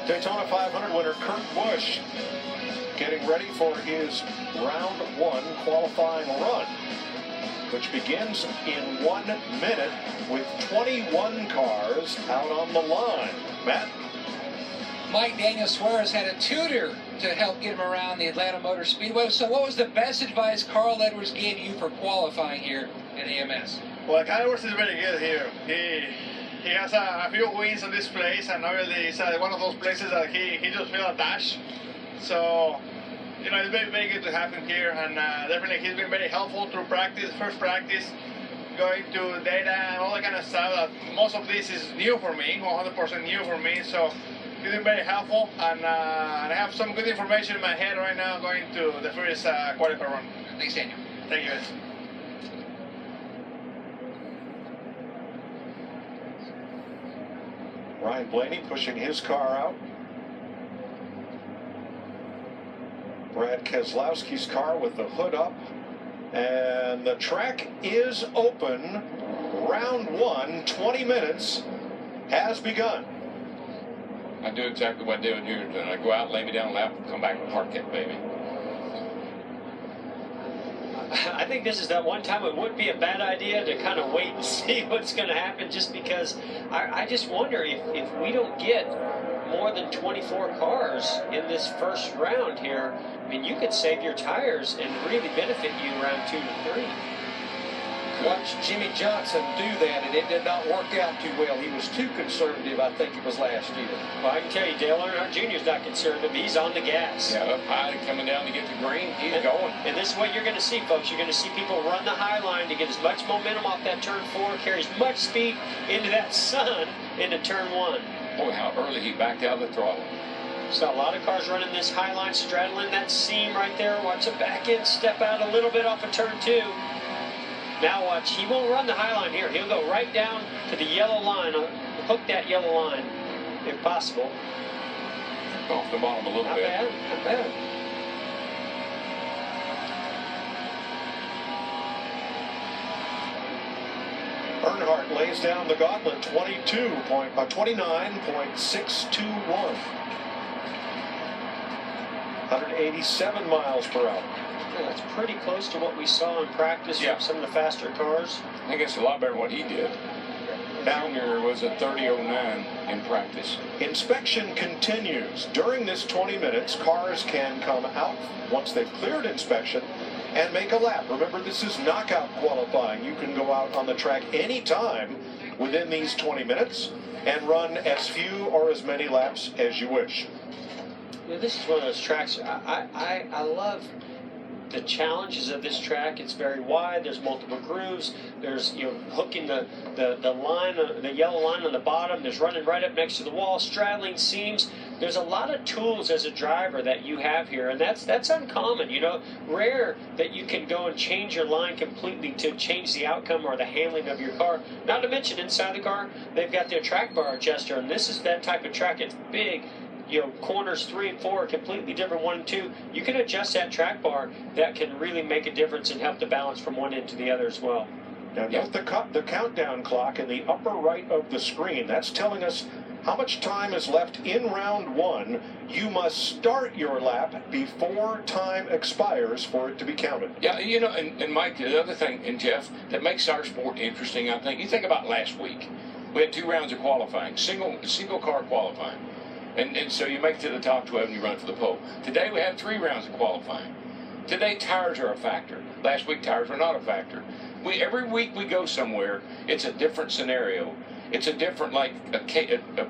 Daytona 500 winner Kurt Busch getting ready for his round one qualifying run, which begins in 1 minute with 21 cars out on the line. Matt? Mike Daniel Suarez had a tutor to help get him around the Atlanta Motor Speedway. So what was the best advice Carl Edwards gave you for qualifying here at AMS? Well, Carl Edwards is very good here. He has a few wins on this place, and obviously it's one of those places that he just feel attached. So, you know, it's very, very good to have him here, and definitely he's been very helpful through practice, first practice, going to data and all that kind of stuff. That most of this is new for me, 100% new for me. So he's been very helpful, and I have some good information in my head right now going to the first qualifying run. Thanks, Daniel. Thank you, guys. Ryan Blaney pushing his car out. Brad Keselowski's car with the hood up. And the track is open. Round one, 20 minutes, has begun. I do exactly what I do here. I go out, lay me down, lap, come back and park that baby. I think this is that one time it would be a bad idea to kind of wait and see what's going to happen, just because I just wonder if we don't get more than 24 cars in this first round here. I mean, you could save your tires and really benefit you round 2 to 3. Watched Jimmy Johnson do that, and it did not work out too well. He was too conservative, I think it was last year. Well, I can tell you, Dale Earnhardt Jr. is not conservative. He's on the gas. Yeah, up high and coming down to get the green. He's going. And this is what you're going to see, folks. You're going to see people run the high line to get as much momentum off that turn 4, carry as much speed into that sun into turn 1. Boy, how early he backed out of the throttle. So a lot of cars running this high line, straddling that seam right there. Watch it back in, step out a little bit off of turn 2. Now watch, he won't run the high line here. He'll go right down to the yellow line, hook that yellow line, if possible. Off the bottom a little Not bit. bad, not bad. Earnhardt lays down the gauntlet, 29.621. 187 miles per hour. Yeah, that's pretty close to what we saw in practice from some of the faster cars. I think it's a lot better than what he did. Junior was a 30.09 in practice. Inspection continues. During this 20 minutes, cars can come out once they've cleared inspection and make a lap. Remember, this is knockout qualifying. You can go out on the track anytime within these 20 minutes and run as few or as many laps as you wish. Yeah, this is one of those tracks I love. The challenges of this track. It's very wide. There's multiple grooves. There's hooking the line, the yellow line on the bottom. There's running right up next to the wall, straddling seams. There's a lot of tools as a driver that you have here, and that's uncommon. Rare that you can go and change your line completely to change the outcome or the handling of your car. Not to mention inside the car, they've got their track bar adjuster, and this is that type of track. It's big. Corners 3 and 4 are completely different, 1 and 2. You can adjust that track bar. That can really make a difference and help the balance from one end to the other as well. Now note the countdown clock in the upper right of the screen. That's telling us how much time is left in round 1. You must start your lap before time expires for it to be counted. Yeah, and Mike, the other thing, and Jeff, that makes our sport interesting, I think, you think about last week. We had 2 rounds of qualifying, single car qualifying. And so you make it to the top 12 and you run for the pole. Today we have 3 rounds of qualifying. Today tires are a factor. Last week tires were not a factor. Every week we go somewhere, it's a different scenario. It's a different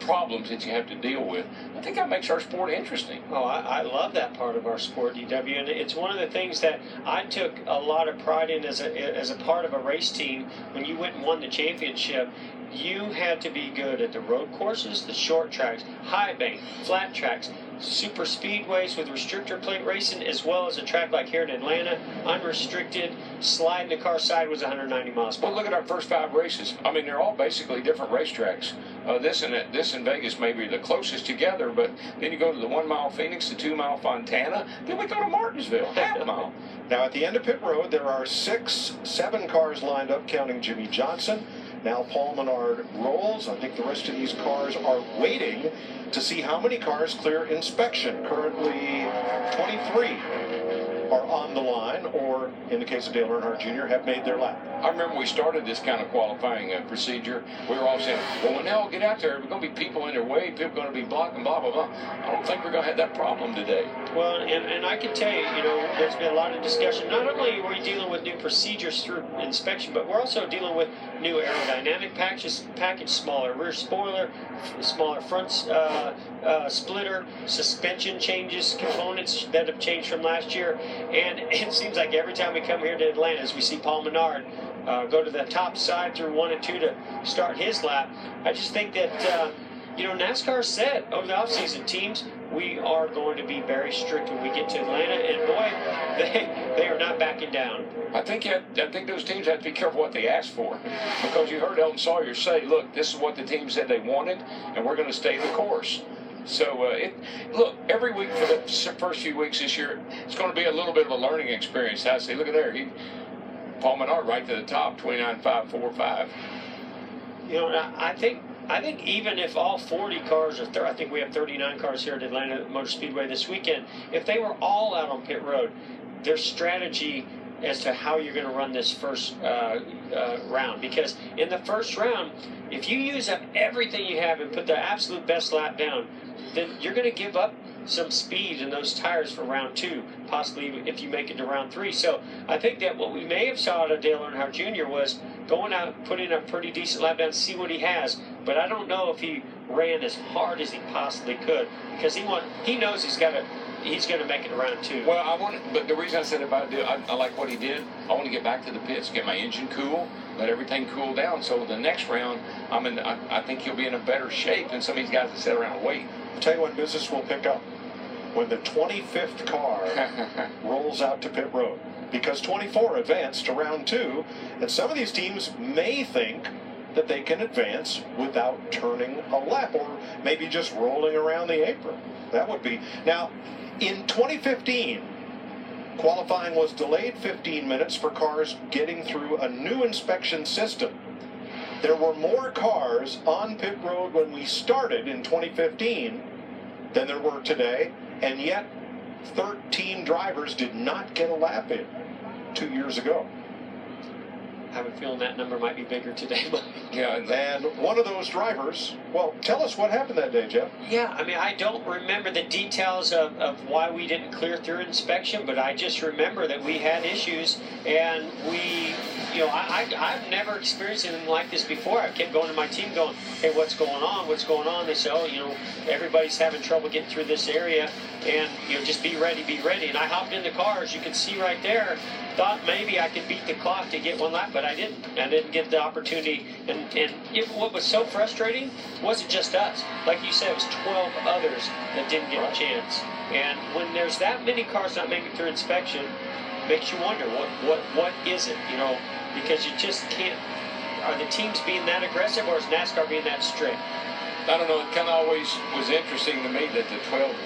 problems that you have to deal with. I think that makes our sport interesting. Oh, I love that part of our sport, DW, and it's one of the things that I took a lot of pride in as a part of a race team. When you went and won the championship, you had to be good at the road courses, the short tracks, high bank, flat tracks, super speedways with restrictor plate racing, as well as a track like here in Atlanta, unrestricted, sliding the car sideways 190 miles per hour. Well, look at our first 5 races. I mean, they're all basically different racetracks. This and Vegas may be the closest together, but then you go to the 1 mile Phoenix, the 2 mile Fontana, then we go to Martinsville, half mile. Now at the end of pit road, there are 7 cars lined up, counting Jimmy Johnson. Now Paul Menard rolls. I think the rest of these cars are waiting to see how many cars clear inspection. Currently 23 are on the line, or in the case of Dale Earnhardt Jr., have made their lap. I remember we started this kind of qualifying procedure. We were all saying, well, when they all get out there, there's going to be people in their way, people are going to be blocking, blah, blah, blah. I don't think we're going to have that problem today. Well, and I can tell you, there's been a lot of discussion. Not only are we dealing with new procedures through inspection, but we're also dealing with new aerodynamic package, smaller rear spoiler, smaller front splitter, suspension changes, components that have changed from last year. And it seems like every time we come here to Atlanta, as we see Paul Menard go to the top side through 1 and 2 to start his lap, I just think that, NASCAR said over the offseason, teams, we are going to be very strict when we get to Atlanta, and boy, they are not backing down. I think those teams have to be careful what they ask for, because you heard Elton Sawyer say, look, this is what the team said they wanted, and we're going to stay the course. So, look, every week for the first few weeks this year, it's going to be a little bit of a learning experience. I say, look at there, Paul Menard right to the top, 29.545. I think even if all 40 cars are I think we have 39 cars here at Atlanta Motor Speedway this weekend, if they were all out on pit road, their strategy as to how you're going to run this first round, because in the first round, if you use up everything you have and put the absolute best lap down, then you're going to give up some speed in those tires for round 2, possibly if you make it to round 3. So I think that what we may have saw out of Dale Earnhardt Jr. was going out, putting a pretty decent lap down, see what he has. But I don't know if he ran as hard as he possibly could, because he knows he's going to make it to round 2. Well, but the reason I said I like what he did. I want to get back to the pits, get my engine cool, let everything cool down. So the next round, I think he'll be in a better shape than some of these guys that sit around and wait. I'll tell you when business will pick up. When the 25th car rolls out to pit road. Because 24 advanced to round 2, and some of these teams may think that they can advance without turning a lap, or maybe just rolling around the apron. That would be. Now, in 2015, qualifying was delayed 15 minutes for cars getting through a new inspection system. There were more cars on pit road when we started in 2015 than there were today, and yet 13 drivers did not get a lap in 2 years ago. I have a feeling that number might be bigger today. Yeah, and one of those drivers, well, tell us what happened that day, Jeff. Yeah, I don't remember the details of why we didn't clear through inspection, but I just remember that we had issues, and I've never experienced anything like this before. I kept going to my team going, hey, what's going on? What's going on? They said, everybody's having trouble getting through this area, and, just be ready. And I hopped in the car, as you can see right there, thought maybe I could beat the clock to get one lap, but I didn't. I didn't get the opportunity. And what was so frustrating wasn't just us. Like you said, it was 12 others that didn't get a chance. And when there's that many cars not making it through inspection, makes you wonder what is it, because you just can't. Are the teams being that aggressive, or is NASCAR being that strict? I don't know. It kind of always was interesting to me that the 12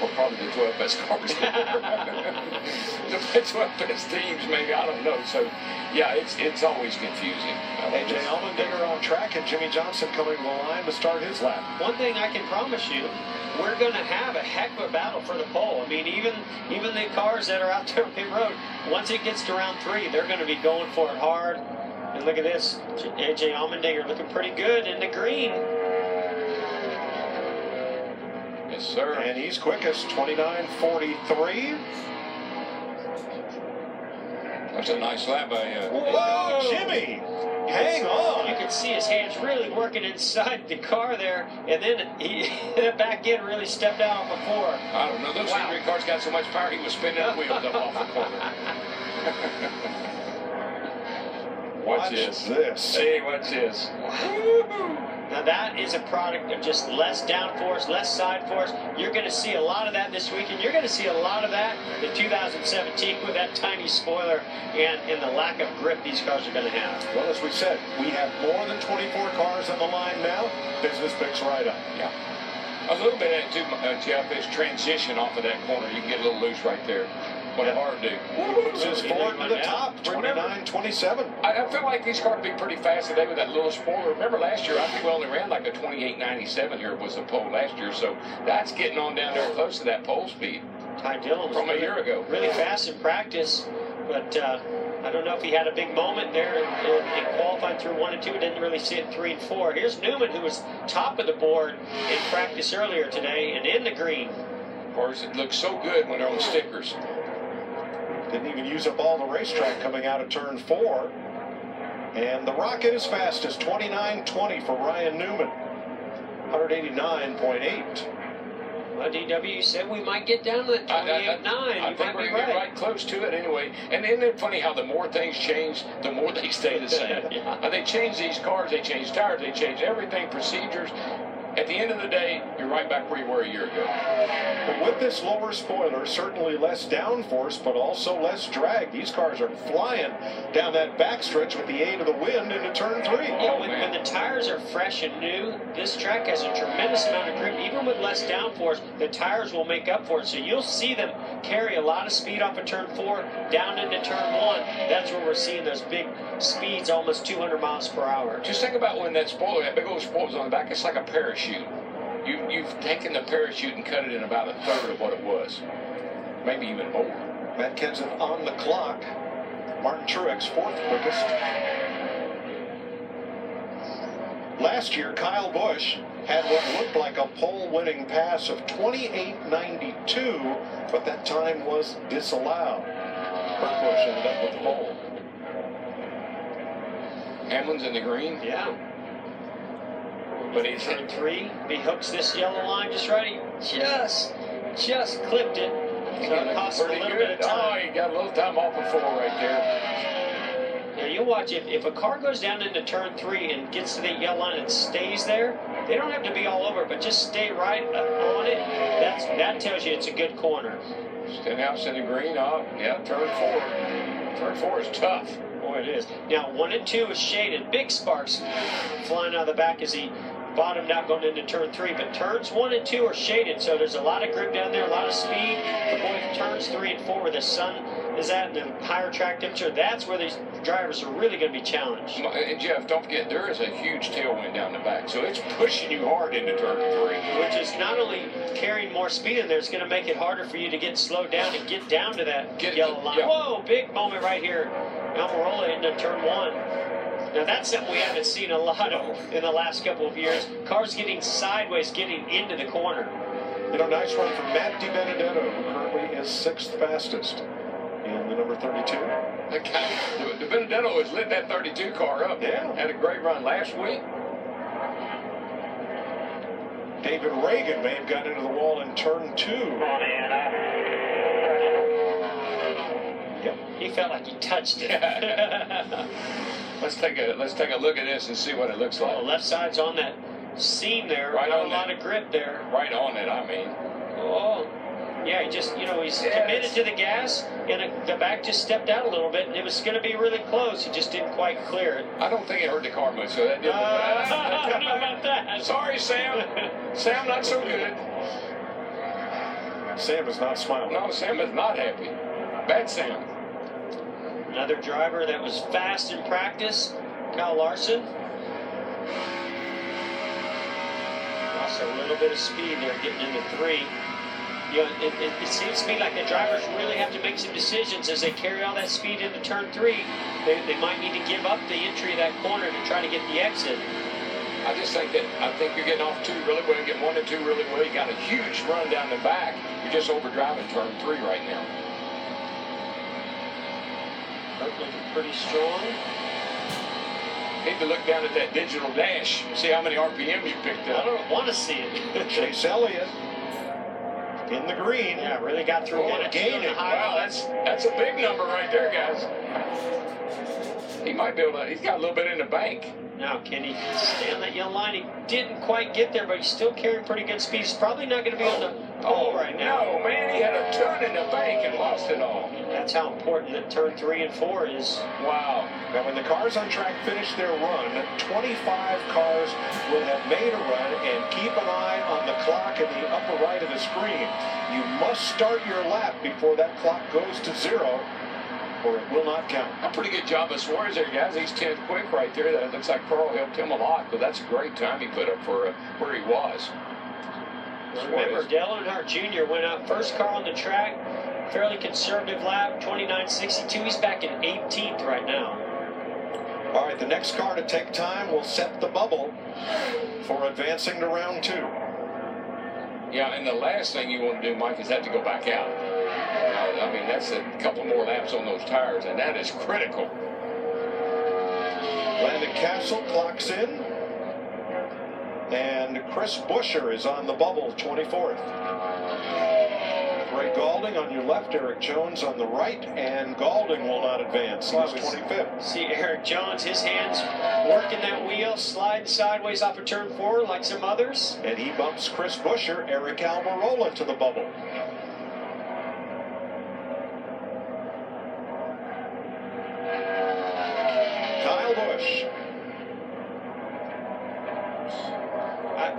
were probably the 12 best cars. The 12 best teams, maybe. I don't know. So, yeah, it's always confusing. AJ Allmendinger on track, and Jimmy Johnson coming to the line to start his lap. One thing I can promise you, we're going to have a heck of a battle for the pole. Even the cars that are out there on pit road, once it gets to round 3, they're going to be going for it hard. And look at this, AJ Allmendinger looking pretty good in the green. Yes, sir. And he's quickest, 29.43. That's a nice lap by Whoa, Jimmy! Hang on! You can see his hands really working inside the car there, and then the back end really stepped out before. I don't know. Those Henry cars got so much power, he was spinning the wheels up off the corner. Watch this. Hey, watch this. Now that is a product of just less downforce, less side force. You're going to see a lot of that this weekend. You're going to see a lot of that in 2017 with that tiny spoiler and the lack of grip these cars are going to have. Well, as we said, we have more than 24 cars on the line now. Business picks right up. Yeah. A little bit of that too, Jeff, is transition off of that corner. You can get a little loose right there. What did Hart do? Moves his Ford to the top, 29-27. I feel like these cars would be pretty fast today with that little spoiler. Remember last year, I think we only ran like a 28.97 here was the pole last year. So that's getting on down there close to that pole speed. Ty Dillon was from a year ago. Really fast in practice, but I don't know if he had a big moment there in qualifying through 1 and 2. Didn't really see it 3 and 4. Here's Newman, who was top of the board in practice earlier today and in the green. Of course, it looks so good when they're on stickers. Didn't even use up all the racetrack coming out of turn 4. And the Rocket is fastest, 29.20 for Ryan Newman, 189.8. Well, DW, you said we might get down to that 28.9. I think we're getting right close to it anyway. And isn't it funny how the more things change, the more they stay the same? Yeah. They change these cars, they change tires, they change everything, procedures. At the end of the day, you're right back where you were a year ago. But with this lower spoiler, certainly less downforce, but also less drag. These cars are flying down that backstretch with the aid of the wind into turn 3. Yeah, when the tires are fresh and new, this track has a tremendous amount of grip. Even with less downforce, the tires will make up for it. So you'll see them carry a lot of speed off of turn 4 down into turn 1. That's where we're seeing those big speeds, almost 200 miles per hour. Just think about when that spoiler, that big old spoiler's on the back, it's like a parachute. You've taken the parachute and cut it in about a third of what it was. Maybe even more. Matt Kenseth on the clock. Martin Truex, 4th quickest. Last year, Kyle Busch had what looked like a pole-winning pass of 28.92, but that time was disallowed. Kurt Busch ended up with the pole. Hamlin's in the green. Yeah. But he's turn 3. He hooks this yellow line just right. He just clipped it. So it cost him a little bit of time. Oh, he got a little time off of 4 right there. Now you watch, if a car goes down into turn 3 and gets to the yellow line and stays there, they don't have to be all over, but just stay right on it. That tells you it's a good corner. Stenhouse in the green. Oh, yeah, turn 4. Turn 4 is tough. Boy, it is. Now 1 and 2 is shaded. Big sparks flying out of the back as he bottomed out going into turn 3, but turns 1 and 2 are shaded, so there's a lot of grip down there, a lot of speed. But boy, turns 3 and 4 where the sun is at and the higher track temperature, that's where these drivers are really going to be challenged. And Jeff, don't forget, there is a huge tailwind down the back, so it's pushing you hard into turn 3. Which is not only carrying more speed in there, it's going to make it harder for you to get slowed down and get down to that yellow line. Yeah. Whoa, big moment right here. Almirola into turn 1. Now that's something we haven't seen a lot of in the last couple of years. Cars getting sideways, getting into the corner. You know, nice run from Matt DiBenedetto, who currently is 6th fastest in the number 32. DiBenedetto has lit that 32 car up. Yeah. Had a great run last week. David Reagan may have gotten into the wall in turn 2. Yep. He felt like he touched it. Let's take a look at this and see what it looks like. The left side's on that seam there. Right Got on a lot of grip there. Right on it, I mean. Oh, yeah. He just, he's committed to the gas, and the back just stepped out a little bit, and it was going to be really close. He just didn't quite clear it. I don't think it hurt the car much, so that didn't. I don't know about that. Sorry, Sam. Sam, not so good. Sam is not smiling. No, Sam is not happy. Bad Sam. Another driver that was fast in practice, Kyle Larson. Lost a little bit of speed there getting into 3. It seems to me like the drivers really have to make some decisions as they carry all that speed into turn 3. They might need to give up the entry of that corner to try to get the exit. I think you're getting off 2 really well, getting 1 and 2 really well. You got a huge run down the back. You're just overdriving turn 3 right now. Looking pretty strong. Need to look down at that digital dash and see how many RPM you picked up. I don't want to see it. Chase Elliott in the green. Yeah, really got through one gaining. Wow, that's a big number right there, guys. he might be able to. He's got a little bit in the bank. Now, can he stay on that yellow line? He didn't quite get there, but he's still carrying pretty good speed. He's probably not going to be on the pole right now. No, man, he had a ton in the bank and lost it all. That's how important that turn 3 and 4 is. Wow. Now, when the cars on track finish their run, 25 cars will have made a run, and keep an eye on the clock in the upper right of the screen. You must start your lap before that clock goes to 0, or it will not count. A pretty good job of Suarez there, guys. He's 10th quick right there. That looks like Carl helped him a lot, but that's a great time he put up for where he was. Remember, Dale Earnhardt Jr. went out first car on the track, fairly conservative lap, 29.62. He's back in 18th right now. All right, the next car to take time will set the bubble for advancing to round 2. Yeah, and the last thing you want to do, Mike, is have to go back out. I mean, that's a couple more laps on those tires, and that is critical. Landon Castle clocks in, and Chris Buescher is on the bubble, 24th. Ray Gaulding on your left, Eric Jones on the right, and Gaulding will not advance. He's 25th. See Eric Jones, his hands working that wheel, sliding sideways off of turn 4 like some others. And he bumps Chris Buescher, Eric Almirola to the bubble. Kyle Busch.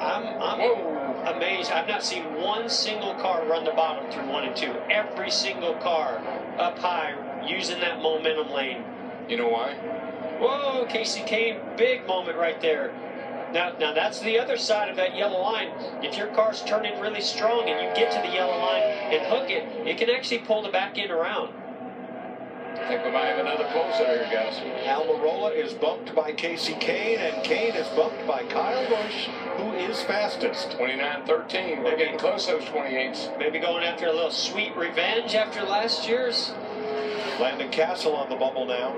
I'm amazed. I've not seen one single car run the bottom through 1 and 2. Every single car up high using that momentum lane. You know why? Whoa, Casey Kane, big moment right there. Now that's the other side of that yellow line. If your car's turning really strong and you get to the yellow line and hook it, it can actually pull the back end around. I think we might have another closer here, guys. Almirola is bumped by Casey Kane, and Kane is bumped by Kyle Busch, who is fastest. 29-13. We're getting close to those 28s. Maybe going after a little sweet revenge after last year's. Landon Castle on the bubble now.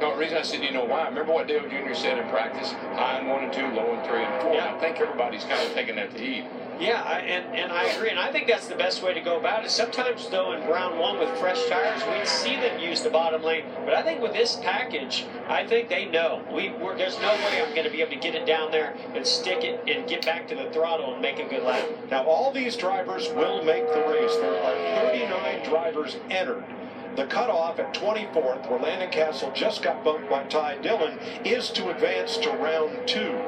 No, the reason I said, you know why? Remember what Dale Jr. said in practice? High in 1 and 2, low in 3 and 4. Yeah. I think everybody's kind of taking that to heat. Yeah, and I agree, and I think that's the best way to go about it. Sometimes, though, in round 1 with fresh tires, we'd see them use the bottom lane. But I think with this package, I think they know. There's no way I'm going to be able to get it down there and stick it and get back to the throttle and make a good lap. Now, all these drivers will make the race. There are 39 drivers entered. The cutoff at 24th, where Landon Castle just got bumped by Ty Dillon, is to advance to round 2.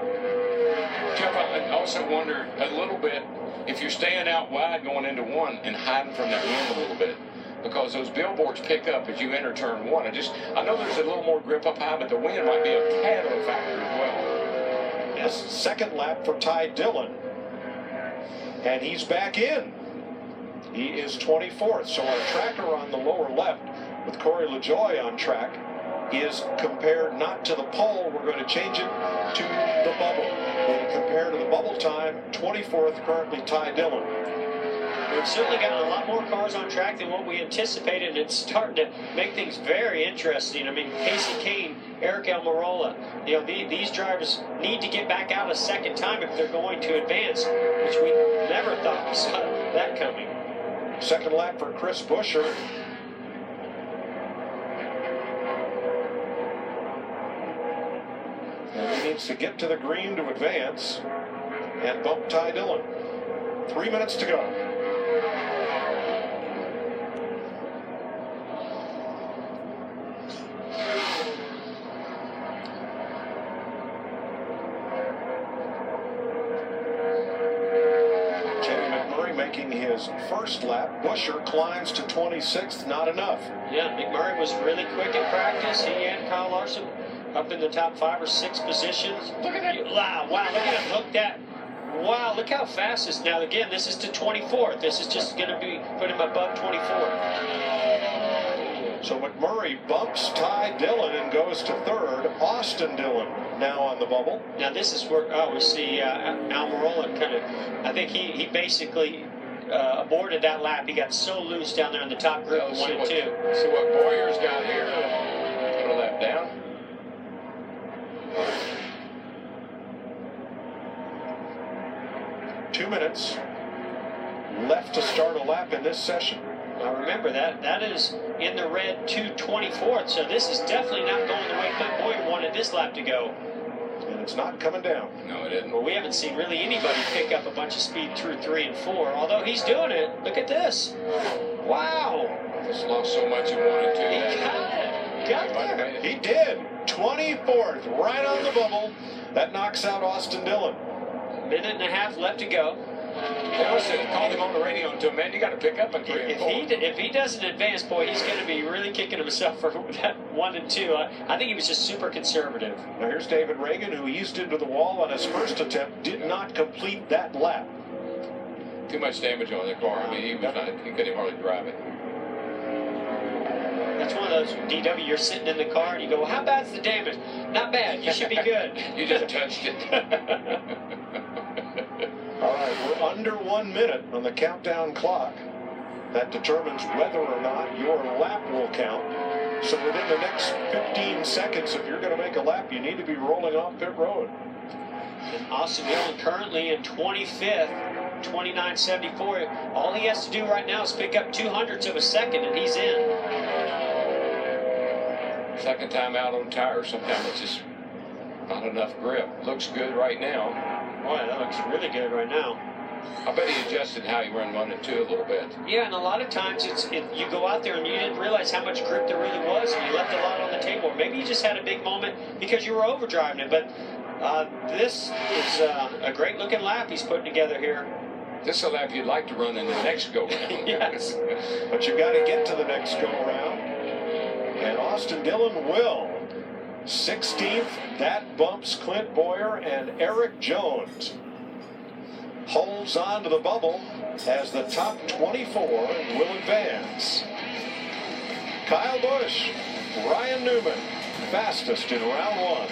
Jeff, I also wonder a little bit if you're staying out wide going into 1 and hiding from that wind a little bit, because those billboards pick up as you enter turn 1. I know there's a little more grip up high, but the wind might be a tad of a factor as well. Yes, second lap for Ty Dillon, and he's back in. He is 24th, so our tracker on the lower left with Corey LaJoie on track is compared not to the pole. We're going to change it to the bubble. We'll compare to the bubble time. 24th currently Ty Dillon. We've certainly got a lot more cars on track than what we anticipated, and it's starting to make things very interesting. I mean, Casey Kane, Eric Almirola, these drivers need to get back out a second time if they're going to advance, which we never thought we saw that coming. Second lap for Chris Buescher. And he needs to get to the green to advance and bump Ty Dillon. 3 minutes to go. Making his first lap. Buescher climbs to 26th, not enough. Yeah, McMurray was really quick in practice. He and Kyle Larson up in the top 5 or 6 positions. Look at that. Wow, look at him hook that. Wow, look how fast this. Now, again, this is to 24th. This is just going to be put him above 24th. So McMurray bumps Ty Dillon and goes to 3rd. Austin Dillon now on the bubble. Now, this is where we see Almirola kind of, I think he basically aborted that lap. He got so loose down there in the top group of 1 and 2. See what Boyer's got here. Put a lap down. Two minutes left to start a lap in this session. Now remember that is in the red 2/24, so this is definitely not going the way Clint Boyer wanted this lap to go. And it's not coming down. No, it isn't. Well, we haven't seen really anybody pick up a bunch of speed through 3 and 4, although he's doing it. Look at this. Wow. Just lost so much he wanted to. He got it. Got there. He did. 24th, right on the bubble. That knocks out Austin Dillon. Minute and a half left to go. They also called him on the radio and told him, man, you got to pick up in 3 and 4. If he doesn't advance, boy, he's going to be really kicking himself for that 1 and 2. I think he was just super conservative. Now here's David Reagan, who eased into the wall on his first attempt, did not complete that lap. Too much damage on the car. I mean, he couldn't hardly drive it. That's one of those, DW, you're sitting in the car and you go, well, how bad's the damage? Not bad. You should be good. You just touched it. All right, we're under 1 minute on the countdown clock. That determines whether or not your lap will count. So within the next 15 seconds, if you're going to make a lap, you need to be rolling off pit road. And Austin Dillon currently in 25th, 29.74. All he has to do right now is pick up 200ths of a second, and he's in. Second time out on tires, sometimes it's just not enough grip. Looks good right now. Boy, that looks really good right now. I bet he adjusted how he ran 1 and 2 a little bit. Yeah, and a lot of times you go out there and you didn't realize how much grip there really was, and you left a lot on the table. Or maybe you just had a big moment because you were overdriving it. But this is a great-looking lap he's putting together here. This is a lap you'd like to run in the next go-round. Yes. But you got to get to the next go-around. And Austin Dillon will. 16th, that bumps Clint Boyer and Eric Jones. Holds on to the bubble as the top 24 will advance. Kyle Busch, Ryan Newman, fastest in round 1.